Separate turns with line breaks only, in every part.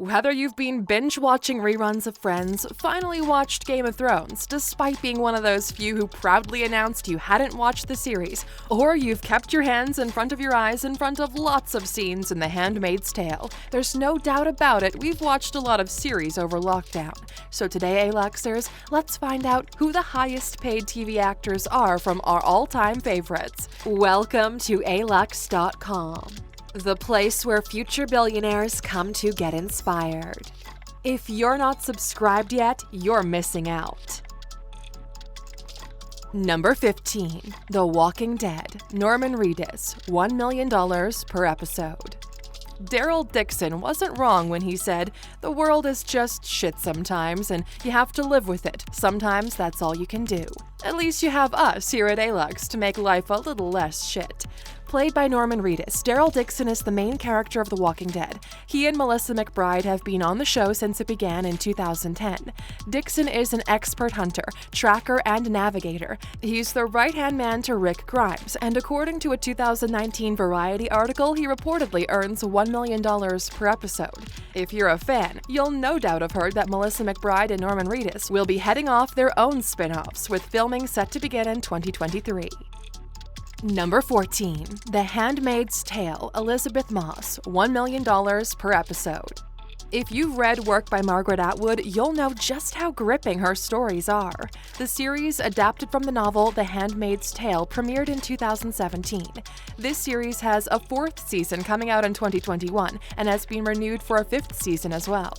Whether you've been binge-watching reruns of Friends, finally watched Game of Thrones, despite being one of those few who proudly announced you hadn't watched the series, or you've kept your hands in front of your eyes in front of lots of scenes in The Handmaid's Tale, there's no doubt about it, we've watched a lot of series over lockdown. So today, Aluxers, let's find out who the highest-paid TV actors are from our all-time favorites. Welcome to Alux.com. The place where future billionaires come to get inspired. If you're not subscribed yet, you're missing out. Number 15. The Walking Dead. Norman Reedus, $1 million per episode. Daryl Dixon wasn't wrong when he said, "The world is just shit sometimes, and you have to live with it. Sometimes that's all you can do." At least you have us here at Alux to make life a little less shit. Played by Norman Reedus, Daryl Dixon is the main character of The Walking Dead. He and Melissa McBride have been on the show since it began in 2010. Dixon is an expert hunter, tracker, and navigator. He's the right-hand man to Rick Grimes, and according to a 2019 Variety article, he reportedly earns $1 million per episode. If you're a fan, you'll no doubt have heard that Melissa McBride and Norman Reedus will be heading off their own spin-offs, with filming set to begin in 2023. Number 14. The Handmaid's Tale. Elisabeth Moss, $1 million per episode. If you've read work by Margaret Atwood, you'll know just how gripping her stories are. The series, adapted from the novel The Handmaid's Tale, premiered in 2017. This series has a 4th season coming out in 2021 and has been renewed for a 5th season as well.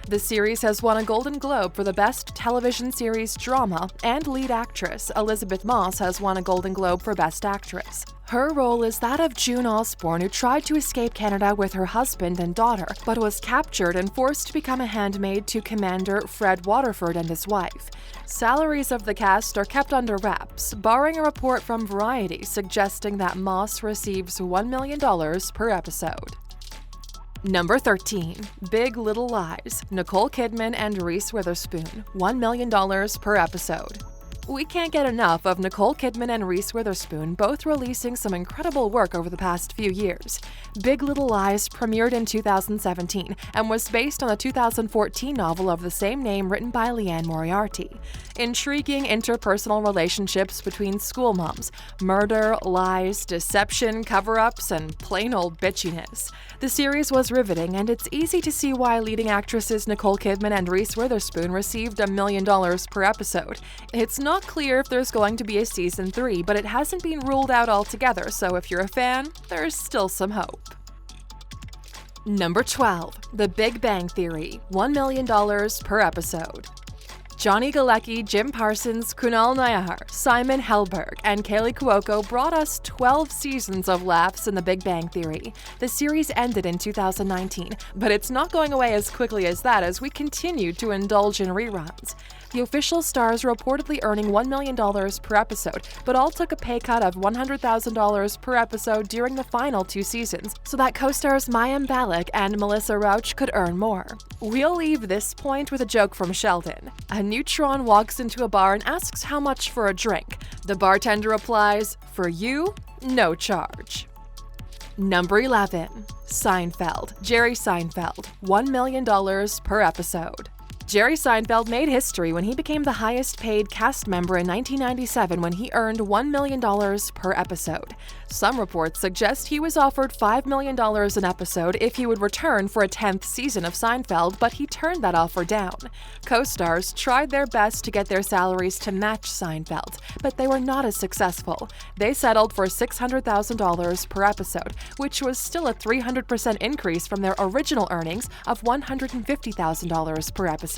The series has won a Golden Globe for the Best Television Series Drama, and lead actress Elisabeth Moss has won a Golden Globe for Best Actress. Her role is that of June Osborne, who tried to escape Canada with her husband and daughter, but was captured and forced to become a handmaid to Commander Fred Waterford and his wife. Salaries of the cast are kept under wraps, barring a report from Variety suggesting that Moss receives $1 million per episode. Number 13. Big Little Lies. Nicole Kidman and Reese Witherspoon, $1 million per episode. We can't get enough of Nicole Kidman and Reese Witherspoon both releasing some incredible work over the past few years. Big Little Lies premiered in 2017 and was based on the 2014 novel of the same name written by Liane Moriarty. Intriguing interpersonal relationships between school moms, murder, lies, deception, cover-ups, and plain old bitchiness. The series was riveting, and it's easy to see why leading actresses Nicole Kidman and Reese Witherspoon received $1 million per episode. It's not clear if there's going to be a season 3, but it hasn't been ruled out altogether, so if you're a fan, there's still some hope. Number 12. The Big Bang Theory, $1 million per episode. Johnny Galecki, Jim Parsons, Kunal Nayyar, Simon Helberg, and Kaylee Cuoco brought us 12 seasons of laughs in The Big Bang Theory. The series ended in 2019, but it's not going away as quickly as that as we continue to indulge in reruns. The official stars are reportedly earning $1 million per episode, but all took a pay cut of $100,000 per episode during the final 2 seasons, so that co-stars Mayim Bialik and Melissa Rauch could earn more. We'll leave this point with a joke from Sheldon. A neutron walks into a bar and asks how much for a drink. The bartender replies, "For you, no charge." Number 11. Seinfeld. Jerry Seinfeld, $1 million per episode. Jerry Seinfeld made history when he became the highest-paid cast member in 1997 when he earned $1 million per episode. Some reports suggest he was offered $5 million an episode if he would return for a 10th season of Seinfeld, but he turned that offer down. Co-stars tried their best to get their salaries to match Seinfeld, but they were not as successful. They settled for $600,000 per episode, which was still a 300% increase from their original earnings of $150,000 per episode.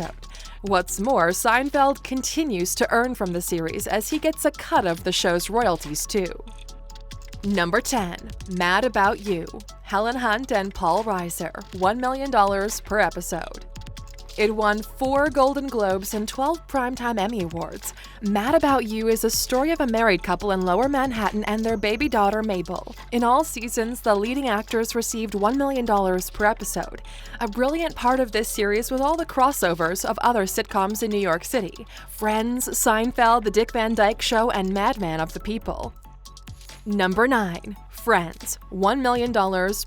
What's more, Seinfeld continues to earn from the series as he gets a cut of the show's royalties too. Number 10. Mad About You. Helen Hunt and Paul Reiser, $1 million per episode. It won 4 Golden Globes and 12 Primetime Emmy Awards. Mad About You is a story of a married couple in Lower Manhattan and their baby daughter Mabel. In all seasons, the leading actors received $1 million per episode. A brilliant part of this series was all the crossovers of other sitcoms in New York City: Friends, Seinfeld, The Dick Van Dyke Show, and Madman of the People. Number 9. Friends, $1 million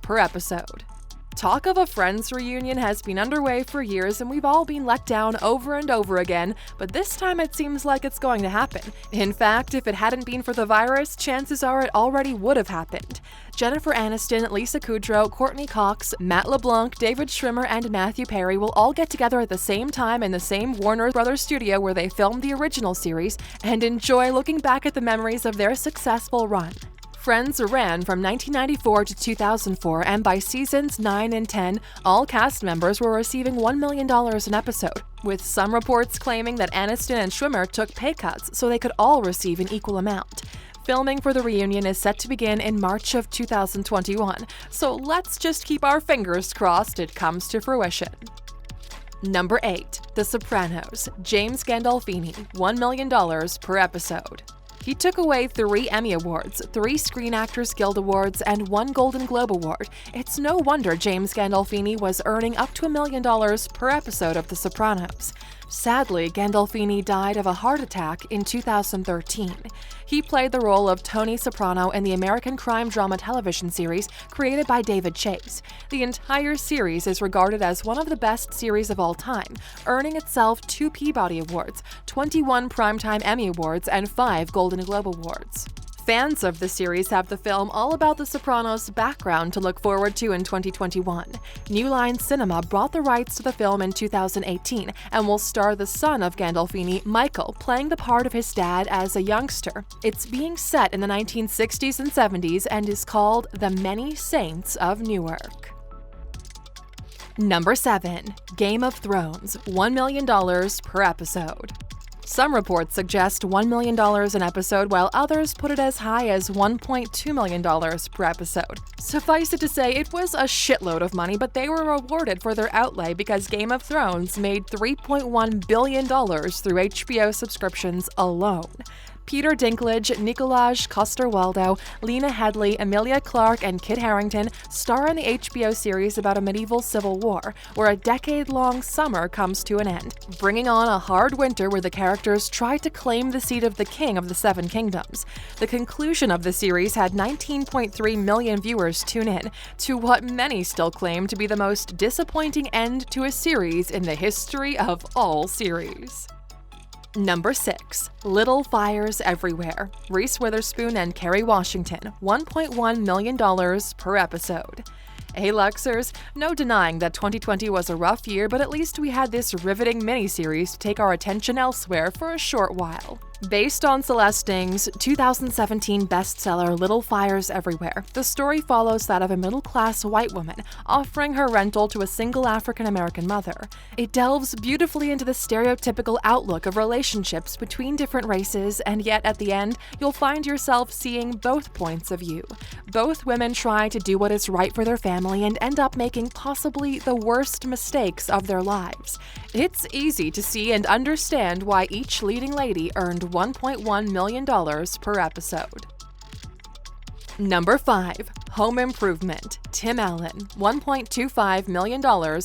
per episode. Talk of a Friends reunion has been underway for years and we've all been let down over and over again, but this time it seems like it's going to happen. In fact, if it hadn't been for the virus, chances are it already would have happened. Jennifer Aniston, Lisa Kudrow, Courtney Cox, Matt LeBlanc, David Schwimmer, and Matthew Perry will all get together at the same time in the same Warner Brothers studio where they filmed the original series and enjoy looking back at the memories of their successful run. Friends ran from 1994 to 2004, and by seasons 9 and 10, all cast members were receiving $1 million an episode, with some reports claiming that Aniston and Schwimmer took pay cuts so they could all receive an equal amount. Filming for the reunion is set to begin in March of 2021, so let's just keep our fingers crossed it comes to fruition. Number 8. The Sopranos. James Gandolfini, $1 million per episode. He took away 3 Emmy Awards, 3 Screen Actors Guild Awards, and 1 Golden Globe Award. It's no wonder James Gandolfini was earning up to $1 million per episode of The Sopranos. Sadly, Gandolfini died of a heart attack in 2013. He played the role of Tony Soprano in the American crime drama television series created by David Chase. The entire series is regarded as one of the best series of all time, earning itself 2 Peabody Awards, 21 Primetime Emmy Awards, and 5 Golden Globe Awards. Fans of the series have the film All About the Sopranos background to look forward to in 2021. New Line Cinema brought the rights to the film in 2018 and will star the son of Gandolfini, Michael, playing the part of his dad as a youngster. It's being set in the 1960s and 70s and is called The Many Saints of Newark. Number 7. Game of Thrones, $1 million per episode. Some reports suggest $1 million an episode, while others put it as high as $1.2 million per episode. Suffice it to say, it was a shitload of money, but they were rewarded for their outlay because Game of Thrones made $3.1 billion through HBO subscriptions alone. Peter Dinklage, Nikolaj Coster-Waldau, Lena Headey, Emilia Clarke, and Kit Harington star in the HBO series about a medieval civil war, where a decade-long summer comes to an end, bringing on a hard winter where the characters try to claim the seat of the King of the Seven Kingdoms. The conclusion of the series had 19.3 million viewers tune in, to what many still claim to be the most disappointing end to a series in the history of all series. Number 6. Little Fires Everywhere. Reese Witherspoon and Kerry Washington, $1.1 million per episode. Hey Luxers, no denying that 2020 was a rough year, but at least we had this riveting miniseries to take our attention elsewhere for a short while. Based on Celeste Ng's 2017 bestseller Little Fires Everywhere, the story follows that of a middle-class white woman offering her rental to a single African-American mother. It delves beautifully into the stereotypical outlook of relationships between different races, and yet at the end, you'll find yourself seeing both points of view. Both women try to do what is right for their family and end up making possibly the worst mistakes of their lives. It's easy to see and understand why each leading lady earned $1.1 million per episode. Number 5. Home Improvement. Tim Allen, $1.25 million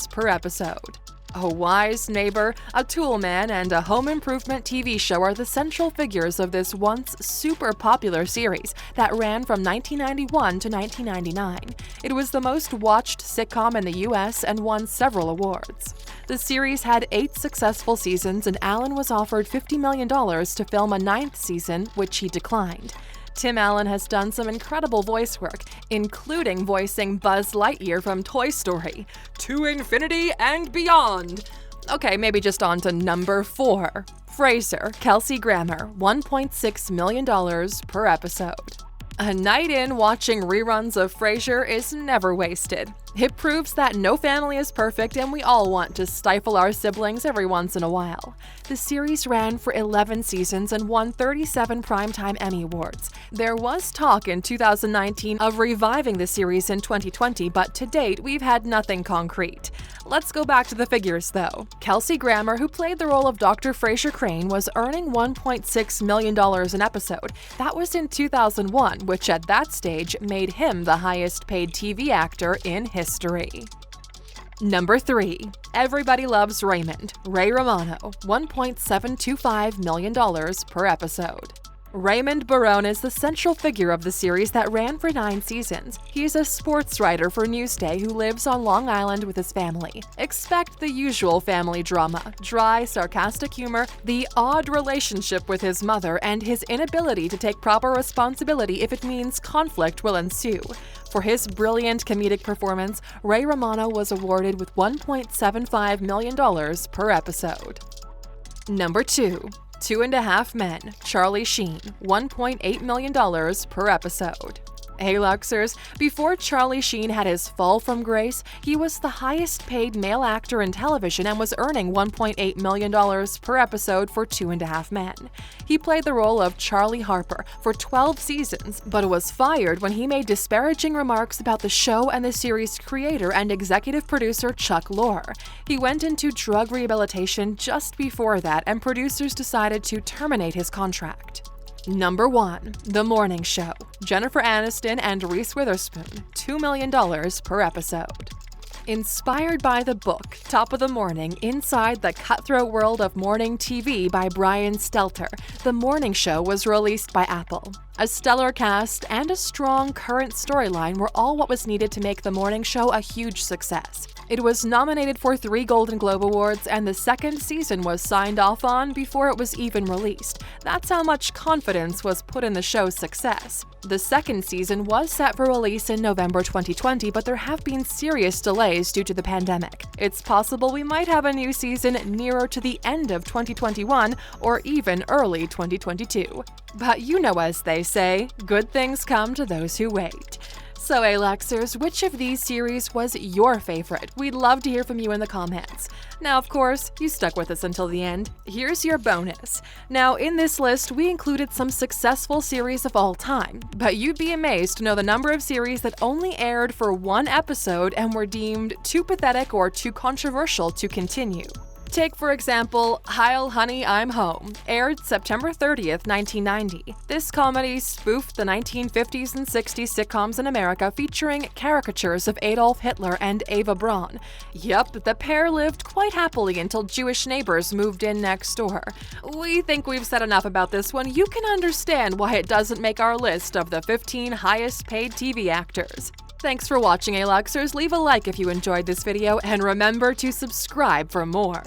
per episode. A wise neighbor, a tool man, and a home improvement TV show are the central figures of this once super popular series that ran from 1991 to 1999. It was the most watched sitcom in the US and won several awards. The series had 8 successful seasons, and Allen was offered $50 million to film a 9th season, which he declined. Tim Allen has done some incredible voice work, including voicing Buzz Lightyear from Toy Story, To Infinity and Beyond. Okay, maybe just on to number 4. Frasier, Kelsey Grammer, $1.6 million per episode. A night in watching reruns of Frasier is never wasted. It proves that no family is perfect and we all want to stifle our siblings every once in a while. The series ran for 11 seasons and won 37 Primetime Emmy Awards. There was talk in 2019 of reviving the series in 2020, but to date we've had nothing concrete. Let's go back to the figures though. Kelsey Grammer, who played the role of Dr. Frasier Crane, was earning $1.6 million an episode. That was in 2001, which at that stage made him the highest paid TV actor in history. Number 3. Everybody Loves Raymond. Ray Romano, $1.725 million per episode. Raymond Barone is the central figure of the series that ran for 9 seasons. He's a sports writer for Newsday who lives on Long Island with his family. Expect the usual family drama: dry, sarcastic humor, the odd relationship with his mother, and his inability to take proper responsibility if it means conflict will ensue. For his brilliant comedic performance, Ray Romano was awarded with $1.75 million per episode. Number 2. 2.5 Men, Charlie Sheen, $1.8 million per episode. Hey Luxers, before Charlie Sheen had his fall from grace, he was the highest-paid male actor in television and was earning $1.8 million per episode for 2.5 Men. He played the role of Charlie Harper for 12 seasons, but was fired when he made disparaging remarks about the show and the series' creator and executive producer Chuck Lorre. He went into drug rehabilitation just before that, and producers decided to terminate his contract. Number 1. The Morning Show, Jennifer Aniston and Reese Witherspoon, $2 million per episode. Inspired by the book Top of the Morning: Inside the Cutthroat World of Morning TV by Brian Stelter, The Morning Show was released by Apple. A stellar cast and a strong current storyline were all what was needed to make The Morning Show a huge success. It was nominated for 3 Golden Globe Awards, and the second season was signed off on before it was even released. That's how much confidence was put in the show's success. The second season was set for release in November 2020, but there have been serious delays due to the pandemic. It's possible we might have a new season nearer to the end of 2021 or even early 2022. But you know, as they say, good things come to those who wait. So, Aluxers, which of these series was your favorite? We'd love to hear from you in the comments. Now, of course, you stuck with us until the end. Here's your bonus. Now, in this list, we included some successful series of all time, but you'd be amazed to know the number of series that only aired for 1 episode and were deemed too pathetic or too controversial to continue. Take, for example, Heil Honey, I'm Home, aired September 30th, 1990. This comedy spoofed the 1950s and 60s sitcoms in America, featuring caricatures of Adolf Hitler and Eva Braun. Yup, the pair lived quite happily until Jewish neighbors moved in next door. We think we've said enough about this one. You can understand why it doesn't make our list of the 15 highest-paid TV actors. Thanks for watching, Aluxers. Leave a like if you enjoyed this video, and remember to subscribe for more.